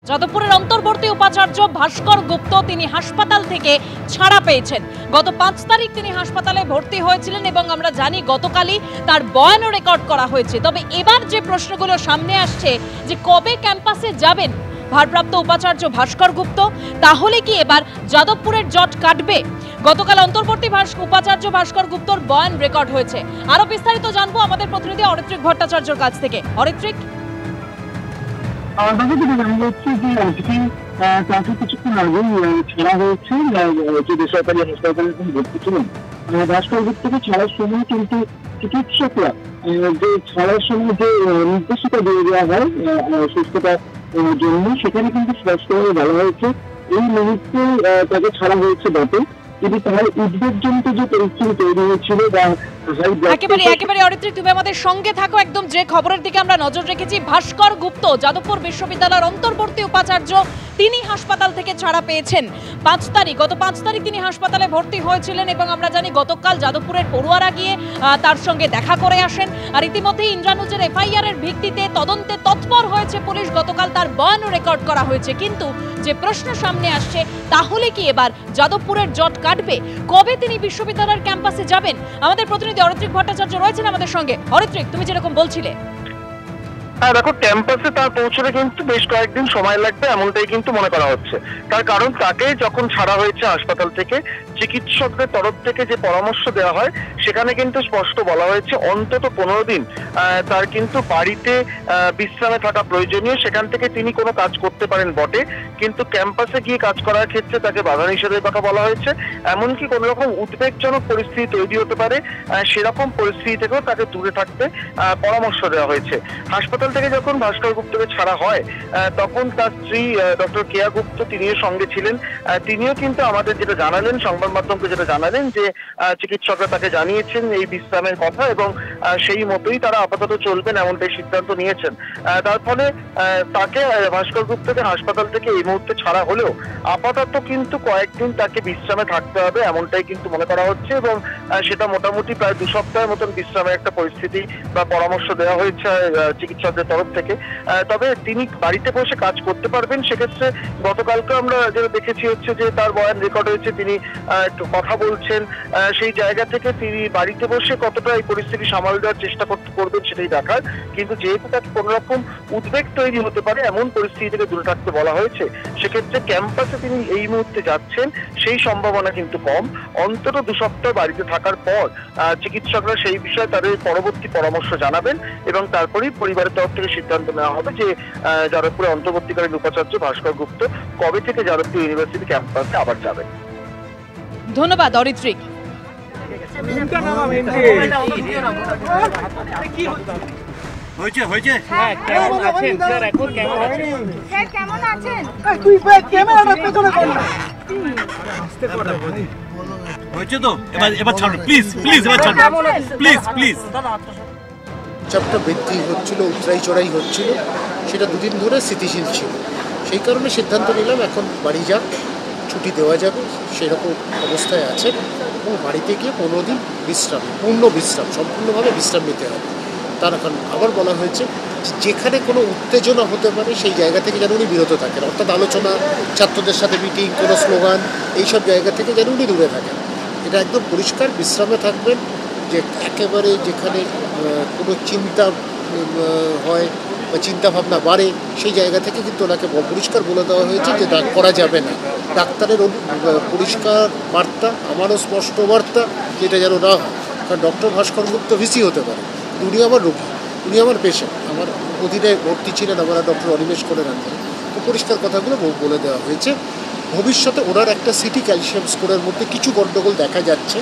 যাদবপুরের অন্তর্বর্তী উপাচার্য ভাস্কর গুপ্ত তিনি হাসপাতাল থেকে ছাড়া পেয়েছেন। গত 5 তারিখ তিনি হাসপাতালে ভর্তি হয়েছিলেন এবং আমরা জানি গতকালই তার বয়ানও রেকর্ড করা হয়েছে। তবে এবার যে প্রশ্নগুলো সামনে আসছে যে কবে ক্যাম্পাসে যাবেন ভারপ্রাপ্ত উপাচার্য ভাস্কর গুপ্ত, তাহলে কি এবার যাদবপুরের জট কাটবে? গতকাল অন্তর্বর্তী উপাচার্য ভাস্কর গুপ্তর বয়ান রেকর্ড হয়েছে। আরো বিস্তারিত জানবো আমাদের প্রতিনিধি অরিত্রিক ভট্টাচার্যের কাছ থেকে। অরিত্রিক, তাকে কিছুক্ষণ আগে ছাড়া হয়েছে যে বেসরকারি হাসপাতালে তিনি ভর্তি ছিলেন। ভাস্কর গুপ্তকে ছাড়ার সময় কিন্তু চিকিৎসকরা যে ছাড়ার সময় যে নির্দেশিকা দিয়ে দেওয়া হয় সুস্থতার জন্য, সেখানে কিন্তু স্পষ্টভাবে বলা হয়েছে এই মুহূর্তে তাকে ছাড়া হয়েছে বটে, কিন্তু তার উদ্বেগজনিত যে পরিস্থিতি তৈরি হয়েছিল বা একেবারে অরিত্রিক, তুমি আমাদের সঙ্গে থাকো। একদম যে খবরের দিকে আমরা নজর রেখেছি, ভাস্কর গুপ্ত যাদবপুর বিশ্ববিদ্যালয়ের অন্তর্বর্তী উপাচার্য, তিনি হাসপাতাল থেকে ছাড়া পেয়েছেন 5 তারিখ। গত 5 তারিখ তিনি হাসপাতালে ভর্তি হয়েছিলেন এবং আমরা জানি গতকাল যাদবপুরের পড়ুয়ারা গিয়ে তার সঙ্গে দেখা করে আসেন। আর ইতিমধ্যে ইন্দ্রানুজের এফআইআর এর ভিত্তিতে তদন্তে তৎপর হয়েছে পুলিশ। গতকাল তার বয়ানও রেকর্ড করা হয়েছে। কিন্তু যে প্রশ্ন সামনে আসছে, তাহলে কি এবার যাদবপুরের জট কাটবে? কবে তিনি বিশ্ববিদ্যালয়ের ক্যাম্পাসে যাবেন? আমাদের প্রতিনিধি অরিত্রিক ভট্টাচার্য রয়েছেন আমাদের সঙ্গে। অরিত্রিক, তুমি যেরকম বলছিলে, হ্যাঁ দেখো, ক্যাম্পাসে তার পৌঁছলে কিন্তু বেশ কয়েকদিন সময় লাগবে এমনটাই কিন্তু মনে করা হচ্ছে। তার কারণ তাকে যখন ছাড়া হয়েছে হাসপাতাল থেকে, চিকিৎসকদের তরফ থেকে যে পরামর্শ দেওয়া হয় সেখানে কিন্তু স্পষ্ট বলা হয়েছে অন্তত 15 দিন তার কিন্তু বাড়িতে বিশ্রামে থাকা প্রয়োজনীয়। সেখান থেকে তিনি কোনো কাজ করতে পারেন বটে, কিন্তু ক্যাম্পাসে গিয়ে কাজ করার ক্ষেত্রে তাকে বাধা নিষেধের কথা বলা হয়েছে। এমনকি কোনো রকম উদ্বেগজনক পরিস্থিতি তৈরি হতে পারে সেরকম পরিস্থিতি থেকেও তাকে দূরে থাকতে পরামর্শ দেওয়া হয়েছে। হাসপাতাল থেকে যখন ভাস্কর গুপ্তকে ছাড়া হয় তখন তার স্ত্রী ডক্টর কেয়া গুপ্ত তিনিও সঙ্গে ছিলেন। তিনিও কিন্তু আমাদের যেটা জানালেন, সংবাদ মাধ্যমকে যেটা জানালেন যে চিকিৎসকরা তাকে জানিয়েছেন এই বিশ্রামের কথা এবং সেই মতোই তারা আপাতত চলবেন এমনটাই সিদ্ধান্ত নিয়েছেন। তার ফলে তাকে ভাস্কর গুপ্তকে হাসপাতাল থেকে এই মুহূর্তে ছাড়া হলেও আপাতত কিন্তু কয়েকদিন তাকে বিশ্রামে থাকতে হবে এমনটাই কিন্তু মনে করা হচ্ছে এবং সেটা মোটামুটি প্রায় 2 সপ্তাহের মতন বিশ্রামের একটা পরিস্থিতি বা পরামর্শ দেওয়া হয়েছে চিকিৎসকদের তরফ থেকে। তবে তিনি বাড়িতে বসে কাজ করতে পারবেন। সেক্ষেত্রে গতকালকে আমরা যেটা দেখেছি হচ্ছে যে তার বয়ান রেকর্ড হয়েছে, তিনি কথা বলছেন। সেই জায়গা থেকে তিনি বাড়িতে বসে কতটা এই পরিস্থিতি সামাল দেওয়ার চেষ্টা করবেন সেটাই দেখার। কিন্তু যেহেতু তাকে কোনো রকম উদ্বেগ তৈরি হতে পারে এমন পরিস্থিতি থেকে দূরে থাকতে বলা হয়েছে, সেক্ষেত্রে ক্যাম্পাসে তিনি এই মুহূর্তে যাচ্ছেন সেই সম্ভাবনা কিন্তু কম। অন্তত 2 সপ্তাহ বাড়িতে থাকার পর চিকিৎসকরা সেই বিষয়ে তাদের পরবর্তী পরামর্শ জানাবেন এবং তারপরেই পরিবারের তরফ থেকে সিদ্ধান্ত নেওয়া হবে যে যাদবপুরের অন্তর্বর্তীকালীন উপাচার্য ভাস্কর গুপ্ত কবে থেকে যাদবপুর ইউনিভার্সিটি ক্যাম্পাসে আবার যাবেন। ধন্যবাদ অরিত্রিক। চাপটা বৃদ্ধি হচ্ছিল, উতরাই চড়াই হচ্ছিল, সেটা 2 দিন ধরে স্থিতিশীল ছিল। সেই কারণে সিদ্ধান্ত নিলাম এখন বাড়ি যাক, ছুটি দেওয়া যাবে সেরকম অবস্থায় আছে এবং বাড়িতে গিয়ে 15 দিন বিশ্রাম, পূর্ণ বিশ্রাম, সম্পূর্ণভাবে বিশ্রাম নিতে হবে। তার এখন আবার বলা হয়েছে যেখানে কোনো উত্তেজনা হতে পারে সেই জায়গা থেকে যেন উনি বিরত থাকেন, অর্থাৎ আলোচনা, ছাত্রদের সাথে মিটিং, কোনো স্লোগান, এইসব জায়গা থেকে যেন উনি দূরে থাকেন। এটা একদম পরিষ্কার, বিশ্রামে থাকবেন। যে একেবারে যেখানে কোনো চিন্তা হয় বা চিন্তাভাবনা বাড়ে সেই জায়গা থেকে কিন্তু ওনাকে পরিষ্কার বলে দেওয়া হয়েছে যে করা যাবে না। ডাক্তারের পরিষ্কার বার্তা, আমারও স্পষ্ট বার্তা, যেটা যেন না হয়। কারণ ডক্টর ভাস্কর গুপ্ত ভিসি হতে পারে, উনি আমার রোগী, উনি আমার পেশেন্ট, আমার অধীনে ভর্তি ছিলেন আমরা ডক্টর অনিমেষ করে রাখেন। তো পরিষ্কার কথাগুলো বলে দেওয়া হয়েছে। ভবিষ্যতে ওনার একটা সিটি ক্যালসিয়াম স্কোরের মধ্যে কিছু গণ্ডগোল দেখা যাচ্ছে,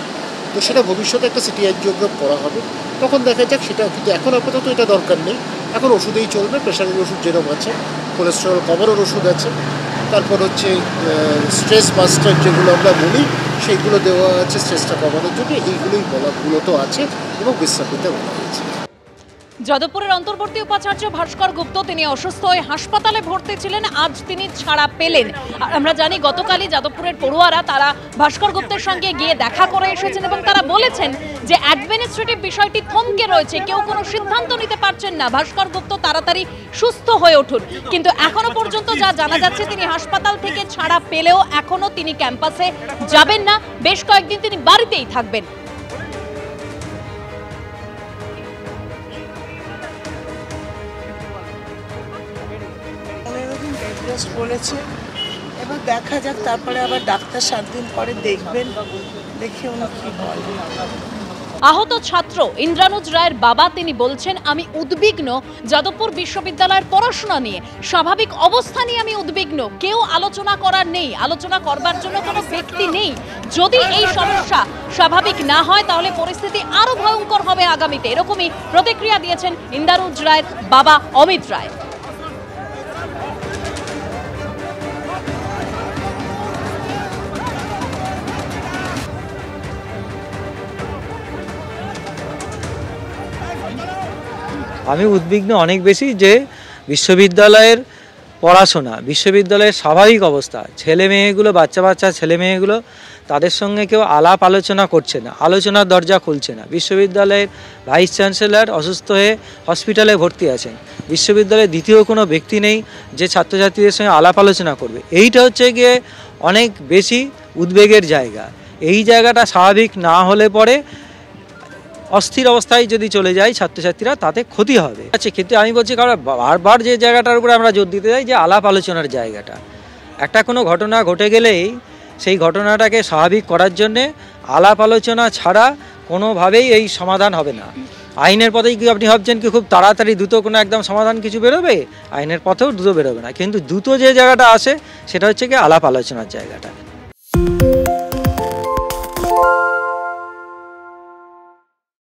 তো সেটা ভবিষ্যতে একটা সিটি অ্যাঞ্জিওগ্রাম করা হবে, তখন দেখা যাক সেটা। কিন্তু এখন আপাতত এটা দরকার নেই, এখন ওষুধেই চলবে। প্রেশারের ওষুধ যেরকম আছে, কোলেস্টেরল কমানোর ওষুধ আছে, তারপর হচ্ছে স্ট্রেস বাস্টার যেগুলো আমরা বলি সেইগুলো দেওয়া আছে স্ট্রেসটা কমানোর জন্য। এইগুলোই বলাগুলো তো আছে এবং বিশ্রাম নিতে বলা হয়েছে। যাদবপুরের অন্তর্বর্তী উপাচার্য ভাস্কর গুপ্ত তিনি অসুস্থ হয়ে হাসপাতালে ভর্তি ছিলেন, আজ তিনি ছাড়া পেলেন। আর আমরা জানি গতকালই যাদবপুরের পড়ুয়ারা তারা ভাস্কর গুপ্তের সঙ্গে গিয়ে দেখা করে এসেছেন এবং তারা বলেছেন যে অ্যাডমিনিস্ট্রেটিভ বিষয়টি থমকে রয়েছে, কেউ কোনো সিদ্ধান্ত নিতে পারছেন না, ভাস্কর গুপ্ত তাড়াতাড়ি সুস্থ হয়ে উঠুন। কিন্তু এখনো পর্যন্ত যা জানা যাচ্ছে তিনি হাসপাতাল থেকে ছাড়া পেলেও এখনো তিনি ক্যাম্পাসে যাবেন না, বেশ কয়েকদিন তিনি বাড়িতেই থাকবেন। বলেছে, এবার দেখা যাক, তারপরে আবার ডাক্তার 7 দিন পরে দেখবেন, দেখে উনি কি বলেন। আহত ছাত্র ইন্দ্রানুজ রায়ের বাবা তিনি বলছেন, আমি উদ্বিগ্ন যাদবপুর বিশ্ববিদ্যালয়ের পড়াশোনা নিয়ে, স্বাভাবিক অবস্থা নিয়ে আমি উদ্বিগ্ন, কেউ আলোচনা করার নেই, আলোচনা করবার জন্য কোনো ব্যক্তি নেই। যদি এই সমস্যা স্বাভাবিক না হয় তাহলে পরিস্থিতি আরো ভয়ঙ্কর হবে আগামীতে, এরকমই প্রতিক্রিয়া দিয়েছেন ইন্দ্রানুজ রায়ের বাবা অমিত রায়। আমি উদ্বিগ্ন অনেক বেশি যে বিশ্ববিদ্যালয়ের পড়াশোনা, বিশ্ববিদ্যালয়ের স্বাভাবিক অবস্থা, ছেলে মেয়েগুলো, বাচ্চা ছেলে মেয়েগুলো, তাদের সঙ্গে কেউ আলাপ আলোচনা করছে না, আলোচনার দরজা খুলছে না। বিশ্ববিদ্যালয়ের ভাইস চ্যান্সেলর অসুস্থ হয়ে হসপিটালে ভর্তি আছেন, বিশ্ববিদ্যালয়ের দ্বিতীয় কোনো ব্যক্তি নেই যে ছাত্রছাত্রীদের সঙ্গে আলাপ আলোচনা করবে। এইটা হচ্ছে গিয়ে অনেক বেশি উদ্বেগের জায়গা। এই জায়গাটা স্বাভাবিক না হলে পরে অস্থির অবস্থায় যদি চলে যায় ছাত্রছাত্রীরা, তাতে ক্ষতি হবে। আচ্ছা, কিন্তু আমি বলছি কারণ বারবার যে জায়গাটার উপরে আমরা জোর দিতে যাই যে আলাপ আলোচনার জায়গাটা, একটা কোনো ঘটনা ঘটে গেলেই সেই ঘটনাটাকে স্বাভাবিক করার জন্যে আলাপ আলোচনা ছাড়া কোনোভাবেই এই সমাধান হবে না। আইনের পথেই কি আপনি ভাবছেন কি খুব তাড়াতাড়ি দ্রুত কোনো একদম সমাধান কিছু বেরোবে? আইনের পথেও দ্রুত বেরোবে না, কিন্তু দ্রুত যে জায়গাটা আসে সেটা হচ্ছে কি আলাপ আলোচনার জায়গাটা।